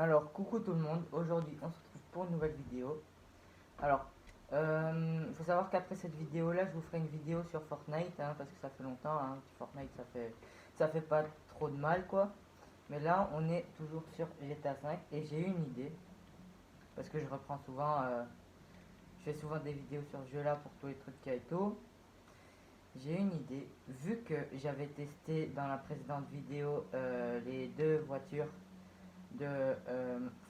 Alors, coucou tout le monde, aujourd'hui on se retrouve pour une nouvelle vidéo. Alors, il faut savoir qu'après cette vidéo-là, je vous ferai une vidéo sur Fortnite, hein, parce que ça fait longtemps, hein, Fortnite ça fait pas trop de mal quoi. Mais là, on est toujours sur GTA 5 et j'ai une idée, parce que je reprends souvent, je fais souvent des vidéos sur ce jeu-là pour tous les trucs Kaito. J'ai une idée, vu que j'avais testé dans la précédente vidéo les deux voitures de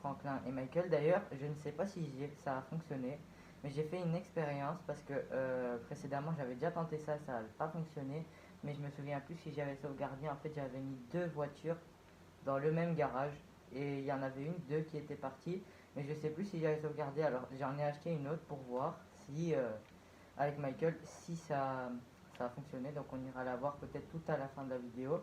Franklin et Michael. D'ailleurs, je ne sais pas si ça a fonctionné, mais j'ai fait une expérience parce que précédemment j'avais déjà tenté ça, ça n'a pas fonctionné, mais je me souviens plus si j'avais sauvegardé. En fait, j'avais mis deux voitures dans le même garage et il y en avait deux qui étaient parties, mais je sais plus si j'avais sauvegardé. Alors j'en ai acheté une autre pour voir si avec Michael si ça a fonctionné. Donc on ira la voir peut-être tout à la fin de la vidéo.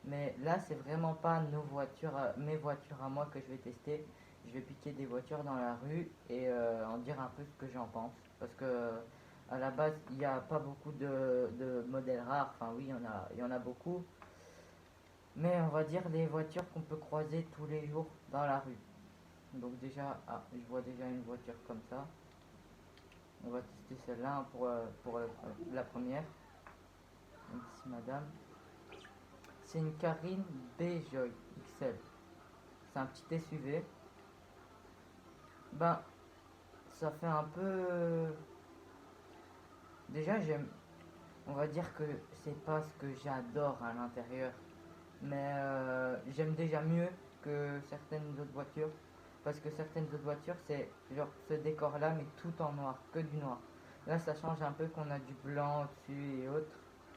Mais là, c'est vraiment pas nos voitures, mes voitures à moi que je vais tester. Je vais piquer des voitures dans la rue et en dire un peu ce que j'en pense. Parce que à la base, il n'y a pas beaucoup de modèles rares. Enfin, oui, il y en a beaucoup. Mais on va dire les voitures qu'on peut croiser tous les jours dans la rue. Donc déjà, je vois déjà une voiture comme ça. On va tester celle-là hein, pour la première. Donc ici, madame. C'est une Carine B-Joy XL. C'est un petit SUV. Ben, ça fait un peu. Déjà, on va dire que c'est pas ce que j'adore à l'intérieur, mais j'aime déjà mieux que certaines autres voitures, parce que certaines autres voitures, c'est genre ce décor-là, mais tout en noir, que du noir. Là, ça change un peu qu'on a du blanc au-dessus et autres,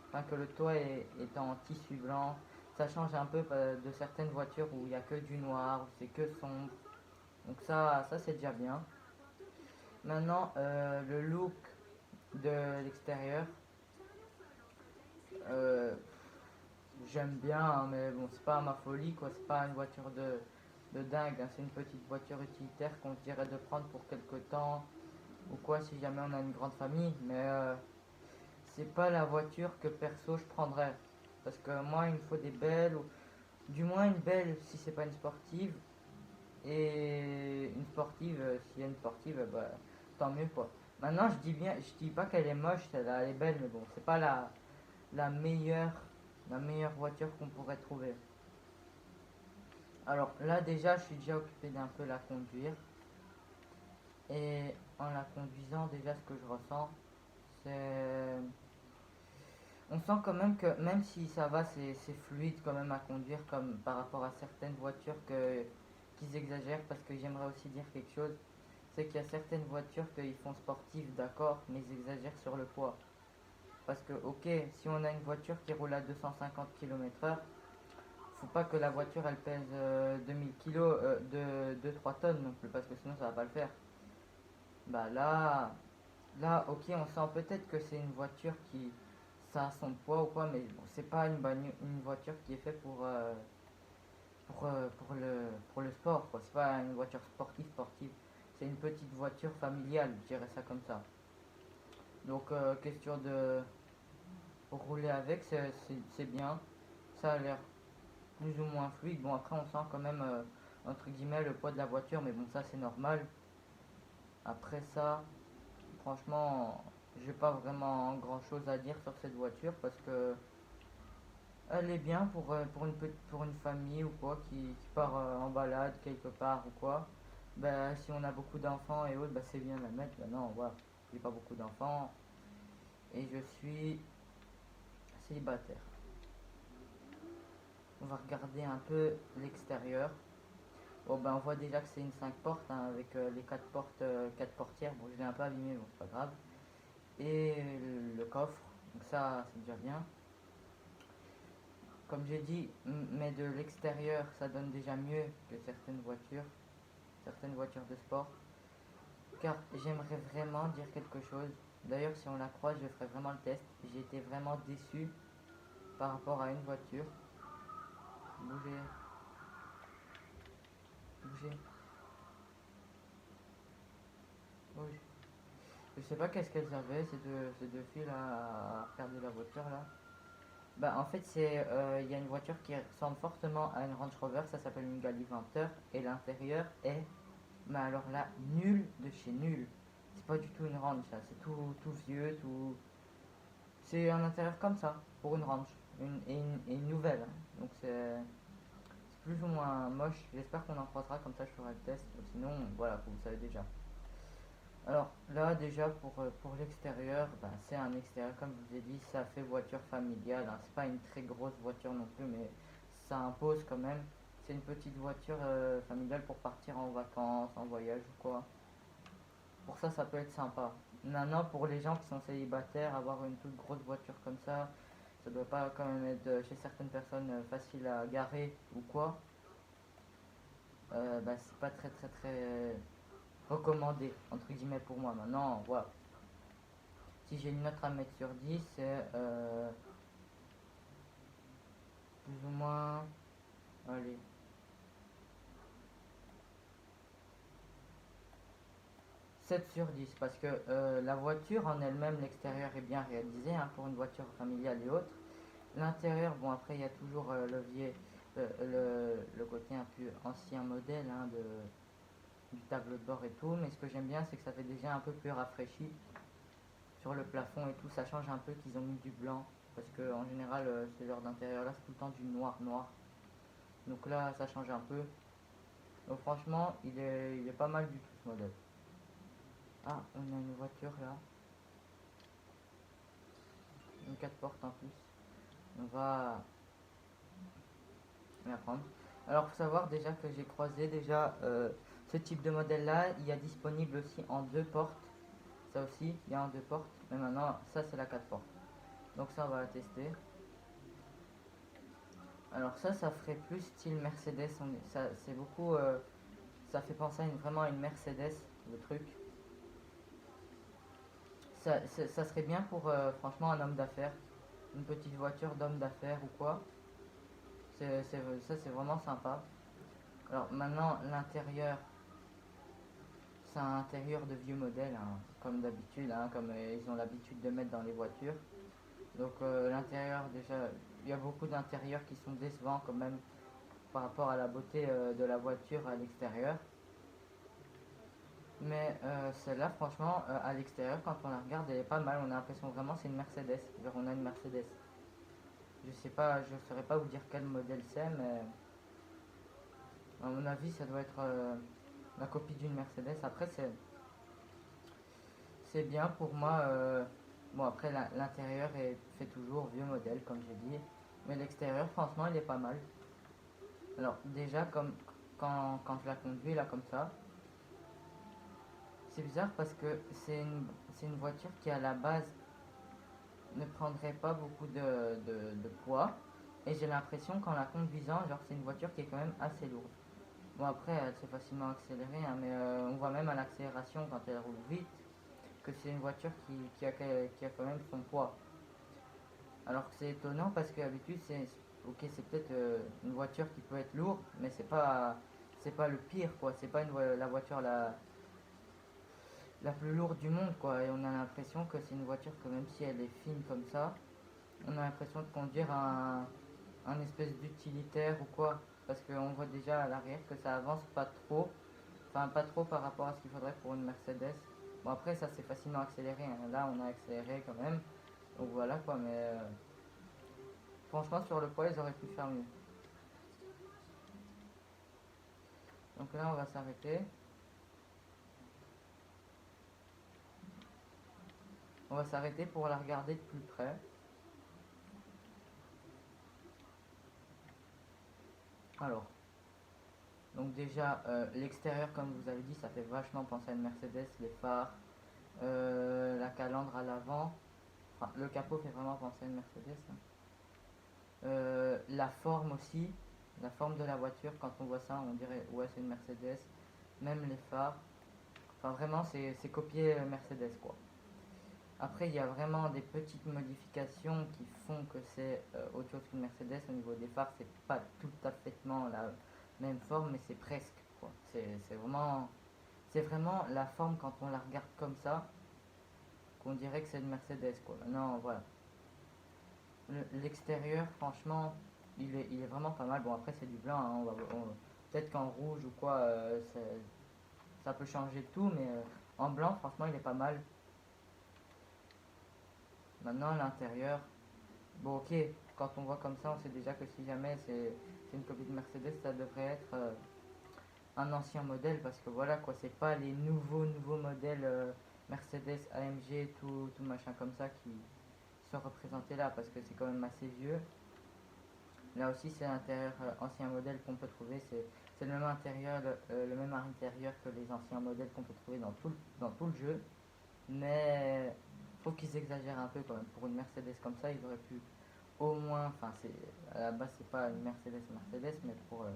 enfin que le toit est en tissu blanc. Ça change un peu de certaines voitures où il n'y a que du noir, où c'est que sombre. Donc ça c'est déjà bien. Maintenant, le look de l'extérieur, euh, j'aime bien, hein, mais bon, c'est pas ma folie, quoi. C'est pas une voiture de dingue, hein. C'est une petite voiture utilitaire qu'on se dirait de prendre pour quelque temps ou quoi si jamais on a une grande famille. Mais c'est pas la voiture que perso je prendrais. Parce que moi, il me faut des belles, ou du moins une belle si c'est pas une sportive. Et une sportive, s'il y a une sportive, bah, tant mieux quoi. Maintenant, je dis pas qu'elle est moche, celle-là, elle est belle, mais bon, c'est pas la meilleure, la meilleure voiture qu'on pourrait trouver. Alors là, déjà, je suis déjà occupé d'un peu la conduire. Et en la conduisant, déjà, ce que je ressens, c'est. On sent quand même que, même si ça va, c'est fluide quand même à conduire, comme par rapport à certaines voitures qu'ils exagèrent, parce que j'aimerais aussi dire quelque chose. C'est qu'il y a certaines voitures qu'ils font sportives, d'accord, mais ils exagèrent sur le poids. Parce que, ok, si on a une voiture qui roule à 250 km/h, faut pas que la voiture elle pèse 2000 kilos, de 2-3 tonnes non plus, parce que sinon ça va pas le faire. Bah là, ok, on sent peut-être que c'est une voiture qui, ça a son poids ou quoi, mais bon, c'est pas une voiture qui est faite pour le sport, quoi. C'est pas une voiture sportive. C'est une petite voiture familiale, je dirais ça comme ça. Donc, question de rouler avec, c'est bien. Ça a l'air plus ou moins fluide. Bon, après, on sent quand même, entre guillemets, le poids de la voiture, mais bon, ça, c'est normal. Après ça, franchement, j'ai pas vraiment grand chose à dire sur cette voiture parce que elle est bien pour une famille ou quoi qui part en balade quelque part ou quoi. Ben, si on a beaucoup d'enfants et autres, ben, c'est bien de la mettre. Ben non, voilà, j'ai pas beaucoup d'enfants et je suis célibataire. On va regarder un peu l'extérieur. Bon, ben, on voit déjà que c'est une 5 portes hein, avec les 4 portes, 4 portières. Bon, je l'ai un peu abîmé, bon, c'est pas grave. Et le coffre, donc ça, c'est déjà bien. Comme j'ai dit, mais de l'extérieur, ça donne déjà mieux que certaines voitures de sport. Car j'aimerais vraiment dire quelque chose. D'ailleurs, si on la croise, je ferai vraiment le test. J'ai été vraiment déçu par rapport à une voiture. Bougez, bougez, bougez. Je sais pas qu'est-ce qu'elles avaient, ces deux filles là, à regarder la voiture là. Bah, en fait, il y a une voiture qui ressemble fortement à une Range Rover, ça s'appelle une Gallivanter, et l'intérieur est, mais alors là, nul de chez nul. C'est pas du tout une Range, ça, c'est tout vieux, tout. C'est un intérieur comme ça, pour une Range, et une nouvelle, hein. Donc c'est plus ou moins moche. J'espère qu'on en croisera, comme ça je ferai le test. Sinon, voilà, vous savez déjà. Alors là, déjà pour l'extérieur, bah, c'est un extérieur, comme je vous ai dit, ça fait voiture familiale, hein. C'est pas une très grosse voiture non plus, mais ça impose quand même. C'est une petite voiture familiale pour partir en vacances, en voyage ou quoi. Pour ça, ça peut être sympa. Maintenant, pour les gens qui sont célibataires, avoir une toute grosse voiture comme ça doit pas quand même être chez certaines personnes facile à garer ou quoi. Bah, c'est pas très recommandé, entre guillemets, pour moi. Maintenant, voilà. Si j'ai une note à mettre sur 10, c'est plus ou moins, allez, 7 sur 10. Parce que la voiture en elle-même, l'extérieur est bien réalisé, hein, pour une voiture familiale et autres. L'intérieur, bon, après, il y a toujours le côté un peu ancien modèle, hein, du tableau de bord et tout. Mais ce que j'aime bien, c'est que ça fait déjà un peu plus rafraîchi sur le plafond et tout. Ça change un peu qu'ils ont mis du blanc. Parce que en général, ce genre d'intérieur là, c'est tout le temps du noir. Donc là, ça change un peu. Donc franchement, il est pas mal du tout ce modèle. Ah, on a une voiture là. Une 4 portes en plus. On va la prendre. Alors, faut savoir déjà que j'ai croisé déjà ce type de modèle là. Il y a disponible aussi en 2 portes. Ça aussi, il y a en 2 portes. Mais maintenant, ça c'est la 4 portes. Donc ça, on va la tester. Alors ça ferait plus style Mercedes. Ça, c'est beaucoup. Ça fait penser vraiment à une Mercedes, le truc. Ça serait bien pour franchement un homme d'affaires. Une petite voiture d'homme d'affaires ou quoi. Ça c'est vraiment sympa. Alors maintenant l'intérieur, c'est un intérieur de vieux modèle, hein, comme d'habitude, hein, comme ils ont l'habitude de mettre dans les voitures. Donc l'intérieur déjà, il y a beaucoup d'intérieurs qui sont décevants quand même par rapport à la beauté de la voiture à l'extérieur. Mais celle-là, franchement, à l'extérieur, quand on la regarde, elle est pas mal. On a l'impression vraiment c'est une Mercedes. Genre, on a une Mercedes. Je sais pas, je saurais pas vous dire quel modèle c'est, mais à mon avis, ça doit être la copie d'une Mercedes. Après, c'est bien pour moi. Bon, après, l'intérieur est fait toujours vieux modèle, comme j'ai dit. Mais l'extérieur, franchement, il est pas mal. Alors, déjà, comme quand je la conduis, là, comme ça, c'est bizarre parce que c'est une voiture qui, à la base, ne prendrait pas beaucoup de poids. Et j'ai l'impression qu'en la conduisant, genre c'est une voiture qui est quand même assez lourde. Bon après, elle s'est facilement accélérée, hein, mais on voit même à l'accélération quand elle roule vite que c'est une voiture qui a quand même son poids. Alors que c'est étonnant parce que d'habitude ok, c'est peut-être une voiture qui peut être lourde, mais c'est pas le pire quoi. C'est pas la voiture la plus lourde du monde quoi. Et on a l'impression que c'est une voiture que même si elle est fine comme ça, on a l'impression de conduire un espèce d'utilitaire ou quoi. Parce qu'on voit déjà à l'arrière que ça avance pas trop. Enfin, pas trop par rapport à ce qu'il faudrait pour une Mercedes. Bon, après, ça c'est facilement accéléré, hein. Là, on a accéléré quand même. Donc voilà quoi, mais franchement, sur le poids, ils auraient pu faire mieux. Donc là, on va s'arrêter. On va s'arrêter pour la regarder de plus près. Alors, donc déjà, l'extérieur, comme vous avez dit, ça fait vachement penser à une Mercedes. Les phares, la calandre à l'avant. Enfin, le capot fait vraiment penser à une Mercedes, hein. La forme aussi, la forme de la voiture, quand on voit ça, on dirait ouais, c'est une Mercedes. Même les phares. Enfin, vraiment, c'est copier Mercedes quoi. Après, il y a vraiment des petites modifications qui font que c'est autre chose qu'une Mercedes. Au niveau des phares, c'est pas tout à fait la même forme, mais c'est presque quoi. C'est vraiment la forme quand on la regarde comme ça qu'on dirait que c'est une Mercedes quoi. Maintenant, voilà. L'extérieur, franchement, il est vraiment pas mal. Bon, après, c'est du blanc, hein, peut-être qu'en rouge ou quoi, ça peut changer de tout, mais en blanc, franchement, il est pas mal. Maintenant, l'intérieur, bon, ok, quand on voit comme ça, on sait déjà que si jamais c'est une copie de Mercedes, ça devrait être un ancien modèle, parce que voilà, quoi, c'est pas les nouveaux modèles Mercedes, AMG, tout machin comme ça qui sont représentés là, parce que c'est quand même assez vieux. Là aussi, c'est l'intérieur ancien modèle qu'on peut trouver. C'est le même intérieur que les anciens modèles qu'on peut trouver dans tout le jeu. Mais je trouve qu'ils exagèrent un peu quand même. Pour une Mercedes comme ça, ils auraient pu au moins, enfin, à la base, c'est pas une Mercedes, mais pour un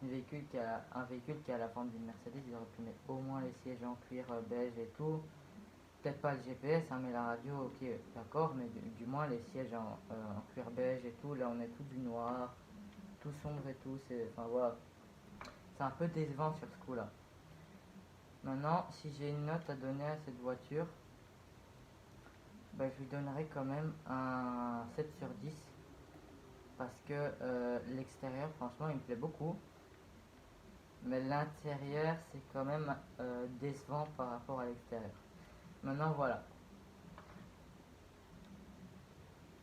véhicule qui a la forme d'une Mercedes, ils auraient pu mettre au moins les sièges en cuir beige et tout. Peut-être pas le GPS, hein, mais la radio, ok, d'accord, mais du moins les sièges en cuir beige et tout. Là, on est tout du noir, tout sombre et tout. Enfin voilà, c'est un peu décevant sur ce coup-là. Maintenant, si j'ai une note à donner à cette voiture, ben, je lui donnerai quand même un 7 sur 10 parce que l'extérieur, franchement, il me plaît beaucoup. Mais l'intérieur, c'est quand même décevant par rapport à l'extérieur. Maintenant, voilà.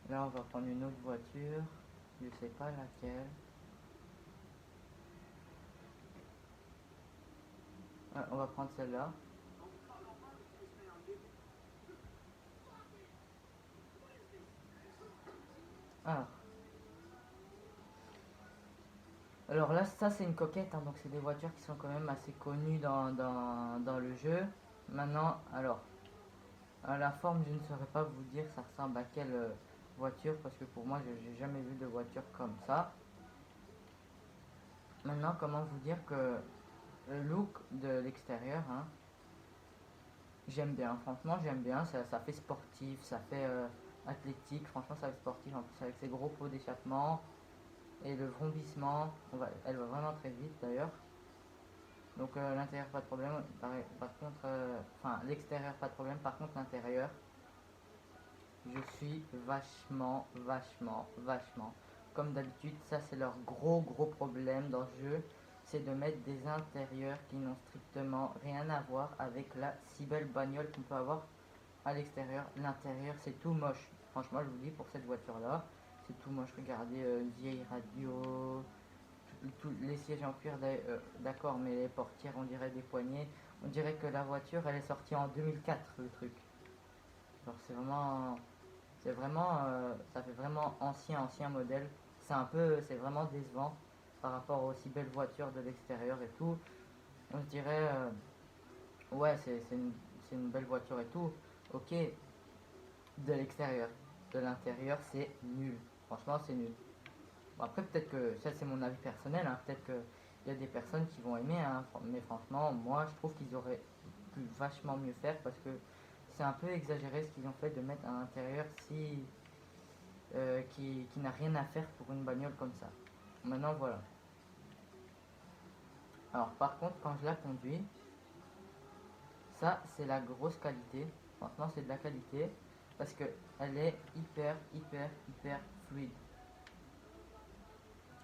Là, on va prendre une autre voiture. Je sais pas laquelle. Ouais, on va prendre celle-là. Alors, alors là, ça c'est une coquette, hein, donc c'est des voitures qui sont quand même assez connues dans le jeu. Maintenant, alors, à la forme, je ne saurais pas vous dire ça ressemble à quelle voiture, parce que pour moi, je n'ai jamais vu de voiture comme ça. Maintenant, comment vous dire que le look de l'extérieur, hein, j'aime bien, franchement, j'aime bien, ça fait sportif, ça fait athlétique, franchement, ça fait sportif, en plus avec ses gros pots d'échappement et le vrombissement, elle va vraiment très vite d'ailleurs. Donc l'intérieur pas de problème, par contre, enfin l'extérieur pas de problème, par contre l'intérieur, je suis vachement. Comme d'habitude, ça c'est leur gros problème dans ce jeu, c'est de mettre des intérieurs qui n'ont strictement rien à voir avec la si belle bagnole qu'on peut avoir à l'extérieur. L'intérieur c'est tout moche, franchement je vous dis pour cette voiture là, c'est tout moche. Regardez, une vieille radio, les sièges en cuir d'accord, mais les portières on dirait des poignées. On dirait que la voiture elle est sortie en 2004 le truc. Genre ça fait vraiment ancien modèle. C'est vraiment décevant par rapport aux si belles voitures de l'extérieur et tout. On se dirait, ouais, c'est une belle voiture et tout. Ok, de l'extérieur. De l'intérieur, c'est nul. Franchement, c'est nul. Bon, après, peut-être que ça, c'est mon avis personnel, hein. Peut-être qu'il y a des personnes qui vont aimer, hein. Mais franchement, moi, je trouve qu'ils auraient pu vachement mieux faire parce que c'est un peu exagéré ce qu'ils ont fait de mettre un intérieur qui n'a rien à faire pour une bagnole comme ça. Maintenant, voilà. Alors, par contre, quand je la conduis, ça, c'est la grosse qualité. Franchement, c'est de la qualité parce que elle est hyper fluide.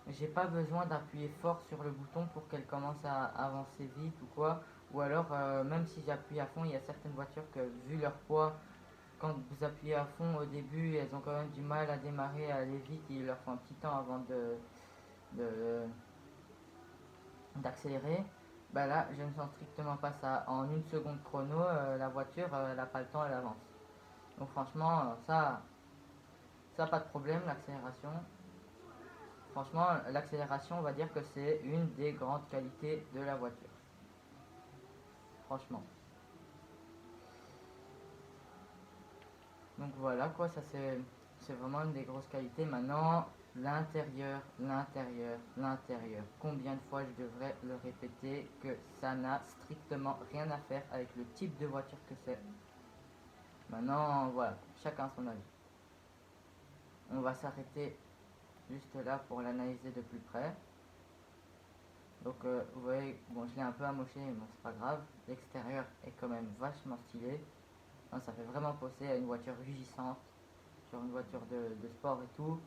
J'ai pas besoin d'appuyer fort sur le bouton pour qu'elle commence à avancer vite ou quoi. Ou alors, même si j'appuie à fond, il y a certaines voitures que, vu leur poids, quand vous appuyez à fond au début, elles ont quand même du mal à démarrer, à aller vite. Il leur faut un petit temps avant de- d'accélérer. Bah là, je ne sens strictement pas ça. En une seconde chrono, la voiture, elle n'a pas le temps, elle avance. Donc franchement, ça pas de problème, l'accélération. Franchement, l'accélération, on va dire que c'est une des grandes qualités de la voiture. Franchement. Donc voilà quoi, c'est vraiment une des grosses qualités. Maintenant, l'intérieur. Combien de fois je devrais le répéter que ça n'a strictement rien à faire avec le type de voiture que c'est. Maintenant, voilà, chacun son avis. On va s'arrêter juste là pour l'analyser de plus près. Donc vous voyez, bon je l'ai un peu amoché, mais bon, c'est pas grave. L'extérieur est quand même vachement stylé. Hein, ça fait vraiment penser à une voiture rugissante. sur une voiture de sport et tout,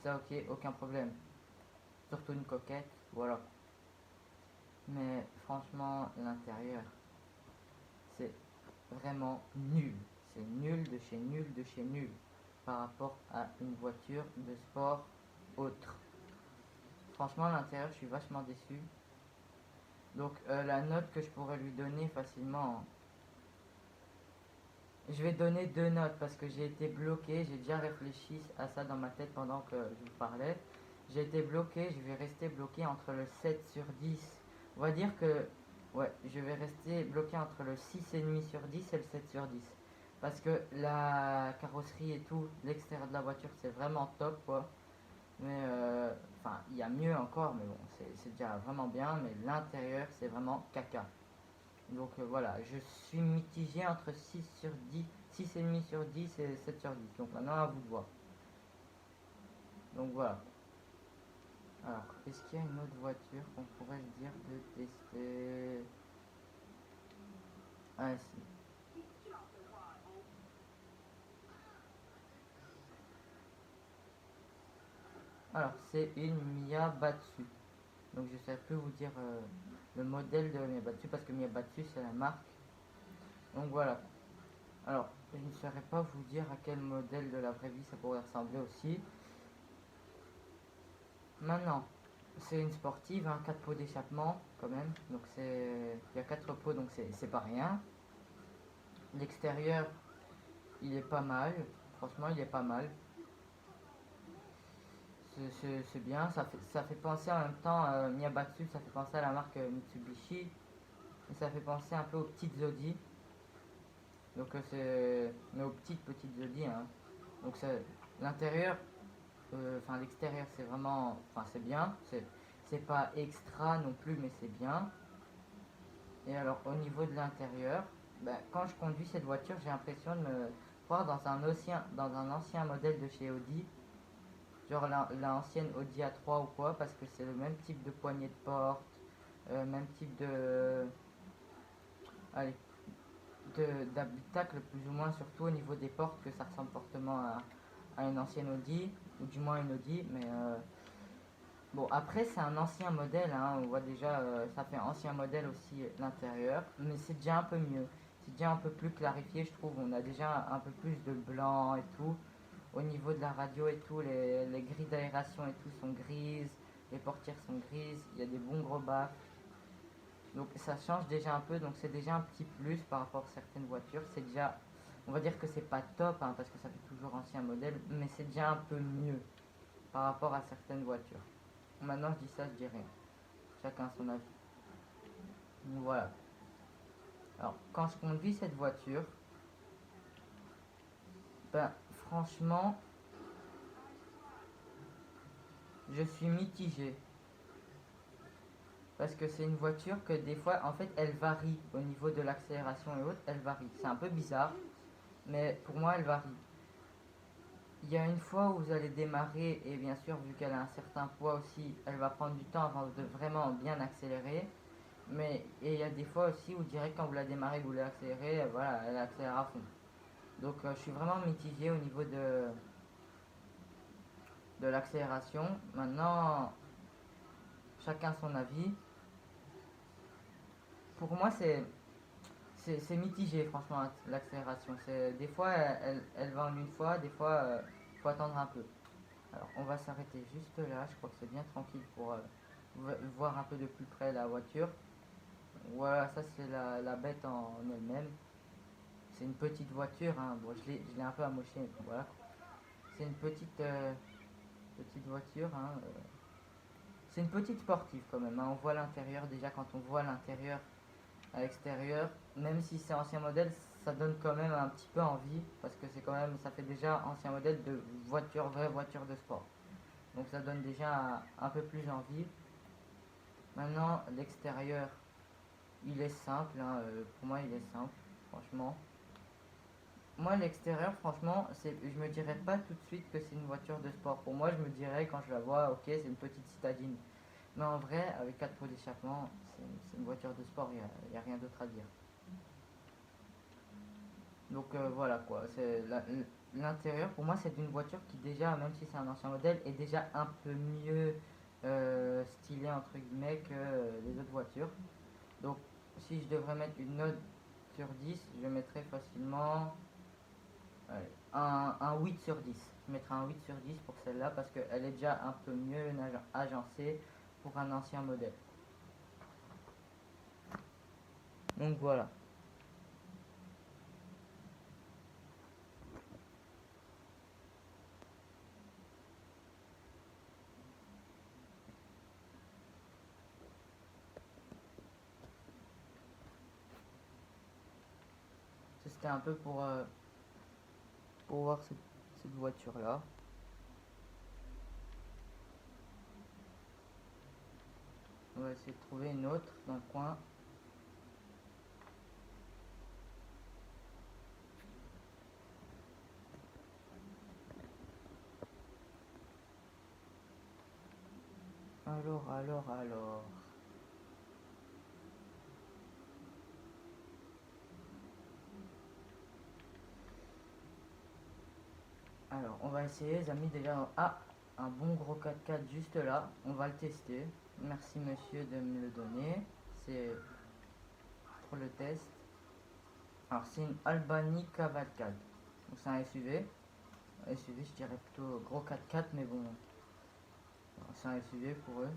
ça ok, aucun problème. Surtout une coquette, voilà. Mais franchement, l'intérieur, c'est vraiment nul. C'est nul de chez nul de chez nul par rapport à une voiture de sport autre. Franchement, l'intérieur, je suis vachement déçu. Donc, la note que je pourrais lui donner facilement, je vais donner 2 notes parce que j'ai été bloqué. J'ai déjà réfléchi à ça dans ma tête pendant que je vous parlais. J'ai été bloqué, je vais rester bloqué entre le 7 sur 10. On va dire que, ouais, je vais rester bloqué entre le 6,5 sur 10 et le 7 sur 10. Parce que la carrosserie et tout, l'extérieur de la voiture, c'est vraiment top, quoi. Mais, enfin, il y a mieux encore, mais bon, c'est déjà vraiment bien. Mais l'intérieur, c'est vraiment caca. Donc voilà, je suis mitigé entre 6 sur 10, 6,5 sur 10 et 7 sur 10. Donc maintenant à vous de voir. Donc voilà. Alors, est-ce qu'il y a une autre voiture qu'on pourrait se dire de tester? Ah si. Alors, c'est une Miyabatsu. Donc je ne sais plus vous dire le modèle de Miyabatsu parce que Miyabatsu c'est la marque. Donc voilà. Alors, je ne saurais pas vous dire à quel modèle de la vraie vie ça pourrait ressembler aussi. Maintenant, c'est une sportive, hein, 4 pots d'échappement quand même. Donc il y a 4 pots, donc c'est pas rien. L'extérieur, il est pas mal. Franchement, il est pas mal. C'est bien. Ça fait penser en même temps, Miyabatsu, ça fait penser à la marque Mitsubishi. Et ça fait penser un peu aux petites Audi. Donc mais aux petites Audi, hein. Donc l'intérieur, enfin l'extérieur, c'est vraiment, enfin c'est bien. C'est pas extra non plus, mais c'est bien. Et alors au niveau de l'intérieur, ben, quand je conduis cette voiture, j'ai l'impression de me croire dans un ancien modèle de chez Audi, genre la ancienne Audi A3 ou quoi, parce que c'est le même type de poignée de porte, même type allez, d'habitacle plus ou moins, surtout au niveau des portes, que ça ressemble fortement à une ancienne Audi, ou du moins une Audi, mais bon, après, c'est un ancien modèle, hein, on voit déjà, ça fait ancien modèle aussi l'intérieur, mais c'est déjà un peu mieux. C'est déjà un peu plus clarifié, je trouve. On a déjà un peu plus de blanc et tout. Au niveau de la radio et tout, les grilles d'aération et tout sont grises, les portières sont grises, il y a des bons gros baffes. Donc ça change déjà un peu, donc c'est déjà un petit plus par rapport à certaines voitures. C'est déjà, on va dire que c'est pas top, hein, parce que ça fait toujours ancien modèle, mais c'est déjà un peu mieux par rapport à certaines voitures. Maintenant, je dis ça, je dis rien. Chacun son avis. Donc, voilà. Alors, quand je conduis cette voiture, ben, franchement, je suis mitigé. Parce que c'est une voiture que des fois, en fait, elle varie au niveau de l'accélération et autres, elle varie. C'est un peu bizarre, mais pour moi, elle varie. Il y a une fois où vous allez démarrer, et bien sûr, vu qu'elle a un certain poids aussi, elle va prendre du temps avant de vraiment bien accélérer. Mais et il y a des fois aussi où direct quand vous la démarrez, vous l'accélérez, voilà, elle accélère à fond. Donc je suis vraiment mitigé au niveau de l'accélération. Maintenant, chacun son avis. Pour moi, c'est mitigé, franchement, l'accélération. Des fois, elle va en une fois, des fois, il faut attendre un peu. Alors, on va s'arrêter juste là. Je crois que c'est bien tranquille pour voir un peu de plus près la voiture. Voilà, ça c'est la bête en elle-même. C'est une petite voiture, hein. Bon, je l'ai un peu amoché, mais bon, voilà. C'est une petite voiture, hein. C'est une petite sportive quand même, hein. On voit l'intérieur déjà quand on voit l'intérieur à l'extérieur, même si c'est ancien modèle, ça donne quand même un petit peu envie parce que c'est quand même, ça fait déjà ancien modèle de voiture, vraie voiture de sport. Donc ça donne déjà un peu plus envie. Maintenant, l'extérieur, il est simple, hein. Pour moi, il est simple, franchement. Moi, l'extérieur, franchement, je me dirais pas tout de suite que c'est une voiture de sport. Pour moi, je me dirais quand je la vois, ok, c'est une petite citadine. Mais en vrai, avec 4 pots d'échappement, c'est une voiture de sport, il y a rien d'autre à dire. Donc voilà quoi, c'est l'intérieur pour moi c'est une voiture qui déjà, même si c'est un ancien modèle, est déjà un peu mieux stylé entre guillemets que les autres voitures. Donc si je devrais mettre une note sur 10, je mettrais facilement allez, un 8 sur 10. Je mettrais un 8 sur 10 pour celle-là parce qu'elle est déjà un peu mieux agencée pour un ancien modèle. Donc voilà. C'était un peu pour voir cette voiture-là. On va essayer de trouver une autre dans le coin. Alors. Alors, on va essayer, les amis, déjà. Ah, un bon gros 4x4 juste là. On va le tester. Merci, monsieur, de me le donner. C'est pour le test. Alors, c'est une Albany Cavalcade. Donc, c'est un SUV. SUV, je dirais plutôt gros 4x4, mais bon, c'est un SUV pour eux.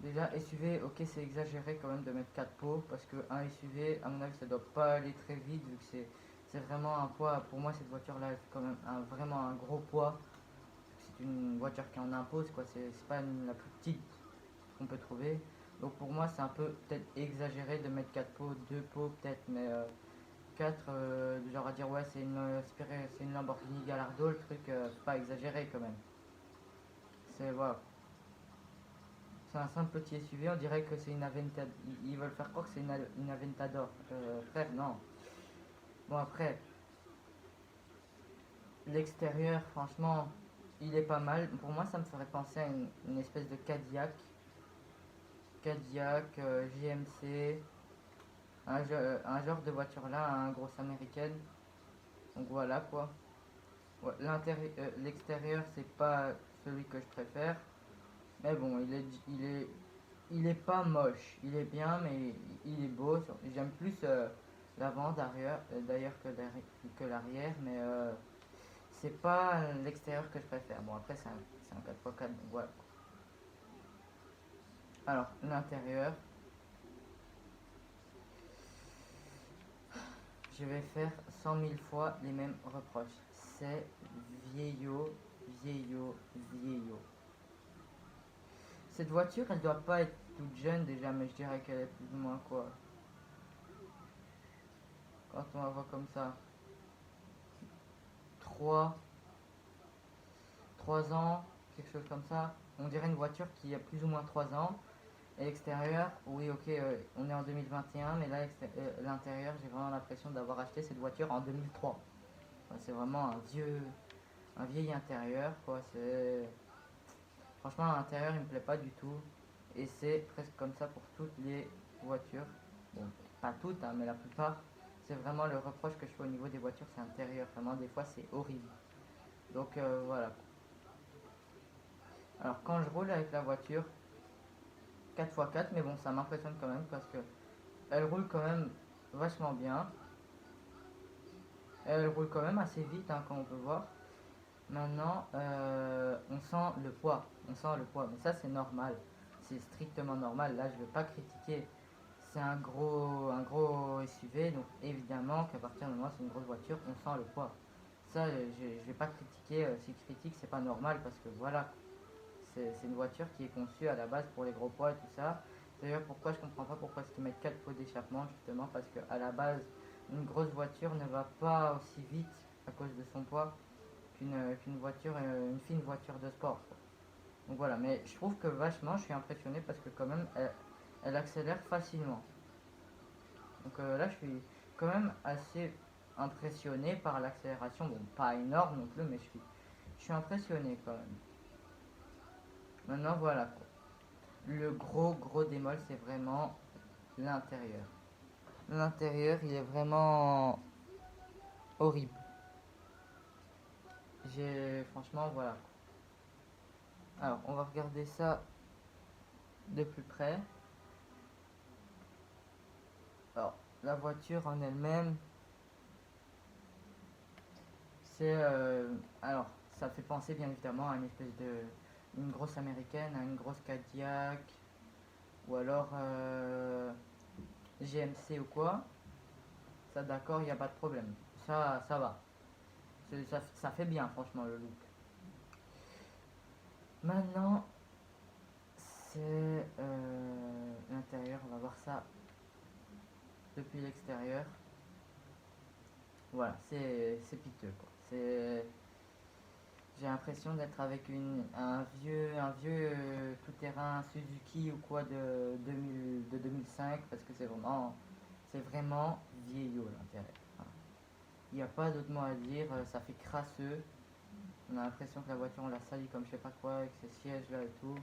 Déjà, SUV, ok, c'est exagéré quand même de mettre 4 pots parce que un SUV, à mon avis, ça doit pas aller très vite vu que c'est vraiment un poids. Pour moi, cette voiture-là, elle fait quand même vraiment un gros poids. C'est une voiture qui en impose, quoi. C'est pas la plus petite qu'on peut trouver. Donc pour moi, c'est un peu peut-être exagéré de mettre 4 pots, 2 pots peut-être, mais 4, genre à dire ouais, c'est une Lamborghini Gallardo, le truc, pas exagéré quand même. C'est voilà. C'est un simple petit SUV, on dirait que c'est une Aventador. Ils veulent faire croire que c'est une Aventador. Frère, non. Bon, après, l'extérieur, franchement, il est pas mal. Pour moi, ça me ferait penser à une espèce de Cadillac. Cadillac, GMC, un genre de voiture là, un grosse américaine. Donc voilà quoi. Ouais, l'extérieur, c'est pas celui que je préfère. Mais bon, il est pas moche. Il est bien, mais il est beau. J'aime plus l'avant d'ailleurs que l'arrière, mais c'est pas l'extérieur que je préfère. Bon, après, c'est un 4x4, donc voilà. Alors, l'intérieur, je vais faire 100 000 fois les mêmes reproches. C'est vieillot, vieillot, vieillot. Cette voiture, elle doit pas être toute jeune déjà, mais je dirais qu'elle est plus ou moins quoi. Quand on la voit comme ça, trois 3 ans, quelque chose comme ça. On dirait une voiture qui a plus ou moins 3 ans. Et l'extérieur, oui, ok, on est en 2021, mais là, l'intérieur, j'ai vraiment l'impression d'avoir acheté cette voiture en 2003. Enfin, c'est vraiment un vieil intérieur, quoi. Franchement, l'intérieur, il me plaît pas du tout. Et c'est presque comme ça pour toutes les voitures. Bon, pas toutes, hein, mais la plupart. C'est vraiment le reproche que je fais au niveau des voitures, c'est l'intérieur. Vraiment, des fois, c'est horrible. Donc voilà. Alors, quand je roule avec la voiture, 4x4, mais bon, ça m'impressionne quand même parce que elle roule quand même vachement bien. Elle roule quand même assez vite, hein, comme on peut voir. Maintenant, on sent le poids. On sent le poids, mais ça c'est normal. C'est strictement normal. Là, je ne vais pas critiquer. C'est un gros SUV, donc évidemment qu'à partir du moment où c'est une grosse voiture, on sent le poids. Ça, je ne vais pas critiquer. Si je critique, c'est pas normal parce que voilà, c'est une voiture qui est conçue à la base pour les gros poids et tout ça. D'ailleurs, pourquoi je comprends pas pourquoi est-ce qu'ils mettent 4 pots d'échappement, justement, parce qu'à la base, une grosse voiture ne va pas aussi vite à cause de son poids qu'une voiture, une fine voiture de sport, quoi. Donc voilà, mais je trouve que vachement, je suis impressionné parce que quand même, elle accélère facilement. Donc là, je suis quand même assez impressionné par l'accélération. Bon, pas énorme non plus, mais je suis impressionné quand même. Maintenant, voilà quoi. Le gros démol, c'est vraiment l'intérieur. l'intérieur il est vraiment horrible. Franchement, voilà. Alors, on va regarder ça de plus près. Alors, la voiture en elle-même, c'est... alors, ça fait penser bien évidemment à une espèce de... une grosse américaine, à une grosse Cadillac, ou alors GMC ou quoi. Ça, d'accord, il n'y a pas de problème. Ça va. Ça fait bien, franchement, le look. Maintenant, c'est l'intérieur. On va voir ça depuis l'extérieur. Voilà, c'est piteux, quoi. J'ai l'impression d'être avec un vieux tout-terrain Suzuki ou quoi de 2005 parce que c'est vraiment vieillot l'intérieur. Voilà. Il n'y a pas d'autre mot à dire, ça fait crasseux. On a l'impression que la voiture on l'a salie comme je sais pas quoi avec ces sièges là et tout.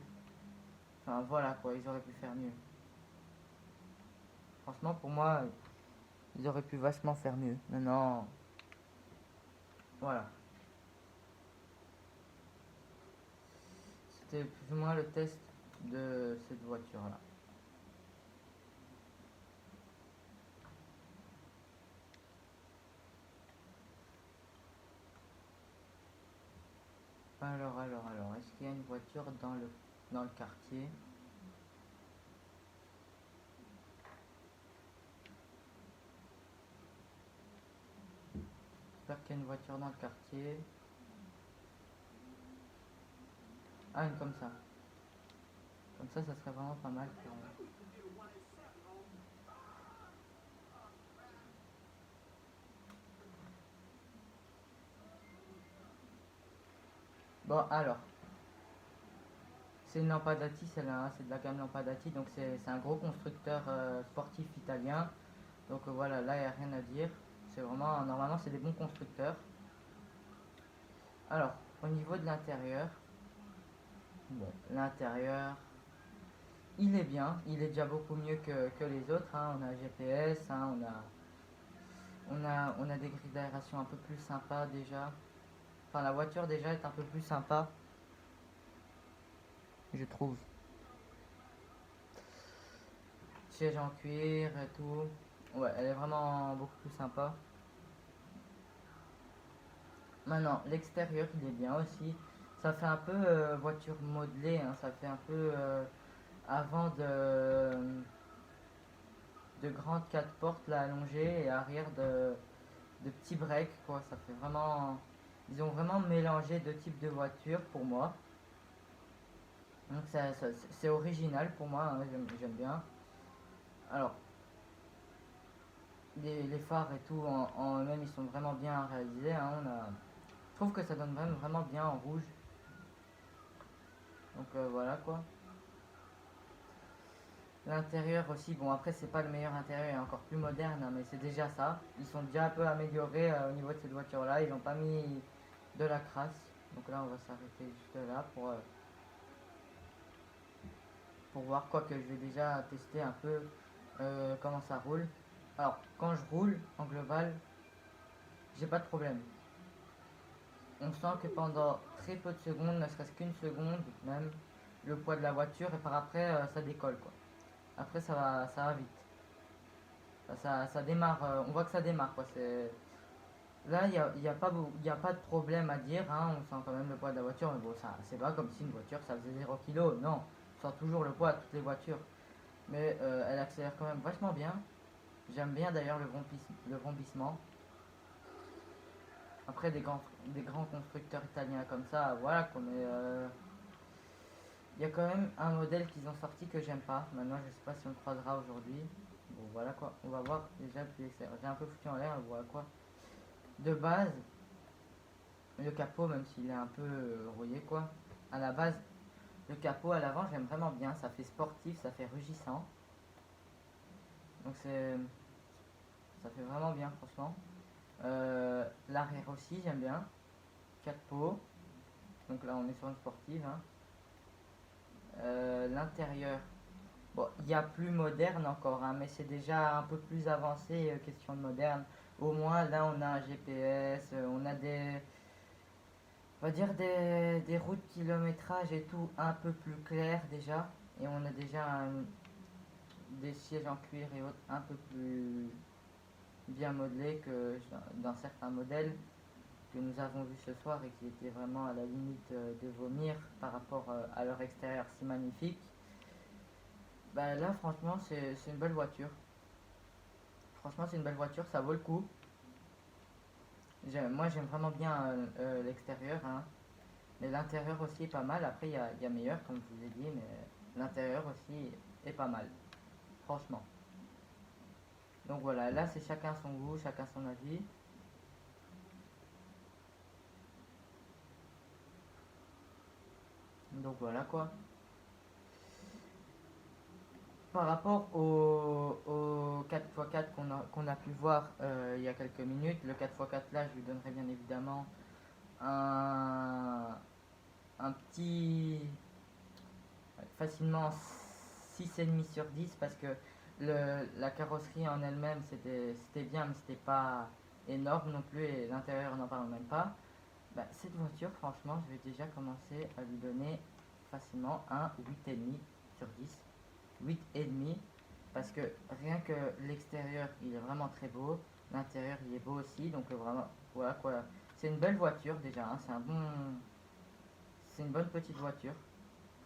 Enfin voilà quoi, ils auraient pu faire mieux. Franchement pour moi, ils auraient pu vachement faire mieux. Maintenant, voilà. C'était plus ou moins le test de cette voiture là. Alors, est-ce qu'il y a une voiture dans le quartier? J'espère qu'il y a une voiture dans le quartier. Ah, une comme ça. Comme ça serait vraiment pas mal pour... Bon, alors, c'est une Lampadati, celle-là, hein, c'est de la gamme Lampadati, donc c'est un gros constructeur sportif italien. Donc voilà, là, il n'y a rien à dire. C'est vraiment, normalement, c'est des bons constructeurs. Alors, au niveau de l'intérieur, bon, l'intérieur, il est bien, il est déjà beaucoup mieux que les autres, hein. On a GPS, hein, on a des grilles d'aération un peu plus sympas déjà. Enfin, la voiture déjà est un peu plus sympa, je trouve. Siège en cuir et tout. Ouais, elle est vraiment beaucoup plus sympa. Maintenant, l'extérieur, il est bien aussi. Ça fait un peu voiture modelée, hein. Ça fait un peu avant de grandes quatre portes là allongées et arrière de petits breaks, quoi. Ça fait vraiment. Ils ont vraiment mélangé deux types de voitures pour moi. Donc c'est original pour moi, hein, j'aime bien. Alors, les phares et tout en eux-mêmes, ils sont vraiment bien réalisés, hein. Je trouve que ça donne vraiment bien en rouge. Donc voilà quoi. L'intérieur aussi, bon après c'est pas le meilleur intérieur, il est encore plus moderne, hein, mais c'est déjà ça. Ils sont déjà un peu améliorés au niveau de cette voiture-là, ils n'ont pas mis de la crasse. Donc là on va s'arrêter juste là pour voir quoi que je vais déjà tester un peu comment ça roule. Alors quand je roule en global, j'ai pas de problème. On sent que pendant très peu de secondes, ne serait-ce qu'une seconde même, le poids de la voiture et par après ça décolle quoi. Après ça va vite. Ça démarre, on voit que ça démarre quoi. Là y a pas de problème à dire, hein, on sent quand même le poids de la voiture, mais bon ça c'est pas comme si une voiture ça faisait 0 kg, non. On sent toujours le poids à toutes les voitures. Mais elle accélère quand même vachement bien. J'aime bien d'ailleurs le vrombissement. Après des grands constructeurs italiens comme ça, voilà quoi, mais il y a quand même un modèle qu'ils ont sorti que j'aime pas. Maintenant, je sais pas si on le croisera aujourd'hui. Bon, voilà quoi. On va voir déjà depuis l'extérieur. J'ai un peu foutu en l'air, voilà quoi. De base, le capot, même s'il est un peu rouillé quoi. À la base, le capot à l'avant, j'aime vraiment bien. Ça fait sportif, ça fait rugissant. Donc ça fait vraiment bien, franchement. L'arrière aussi, j'aime bien. 4 pots. Donc là, on est sur une sportive, hein. L'intérieur, Bon, il y a plus moderne encore, hein, mais c'est déjà un peu plus avancé, question de moderne. Au moins, là, on a un GPS, on a on va dire des routes kilométrage et tout un peu plus claires déjà. Et on a déjà des sièges en cuir et autres un peu plus bien modelés que dans certains modèles que nous avons vus ce soir et qui étaient vraiment à la limite de vomir par rapport à leur extérieur si magnifique. Bah là, franchement, c'est une belle voiture. Franchement, c'est une belle voiture, ça vaut le coup. Moi, j'aime vraiment bien l'extérieur, hein. Mais l'intérieur aussi est pas mal. Après, il y a meilleur, comme je vous ai dit, mais l'intérieur aussi est pas mal. Franchement. Donc voilà, là, c'est chacun son goût, chacun son avis. Donc voilà quoi. Par rapport au 4x4 qu'on a pu voir il y a quelques minutes, le 4x4 là, je lui donnerai bien évidemment un, un petit facilement 6,5 sur 10 parce que la carrosserie en elle-même c'était bien mais c'était pas énorme non plus et l'intérieur n'en parle même pas. Bah, cette voiture franchement je vais déjà commencer à lui donner facilement un 8,5 sur 10. 8,5 parce que rien que l'extérieur il est vraiment très beau, l'intérieur il est beau aussi donc vraiment voilà quoi. C'est une belle voiture déjà, hein, c'est une bonne petite voiture.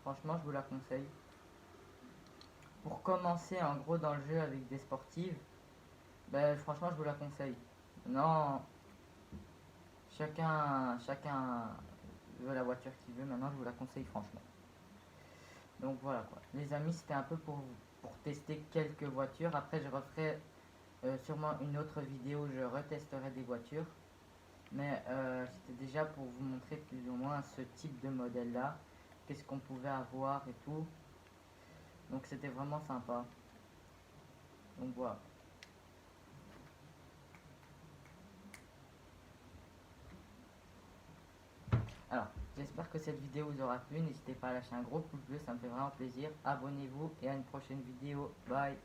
Franchement, je vous la conseille. Pour commencer en gros dans le jeu avec des sportives, ben, franchement, je vous la conseille. Non, chacun veut la voiture qu'il veut. Maintenant, je vous la conseille franchement. Donc voilà quoi. Les amis, c'était un peu pour tester quelques voitures. Après, je referai sûrement une autre vidéo où je retesterai des voitures. Mais c'était déjà pour vous montrer plus ou moins ce type de modèle là. Qu'est-ce qu'on pouvait avoir et tout. Donc c'était vraiment sympa. Donc voilà. Alors, j'espère que cette vidéo vous aura plu. N'hésitez pas à lâcher un gros pouce bleu, ça me fait vraiment plaisir. Abonnez-vous et à une prochaine vidéo. Bye.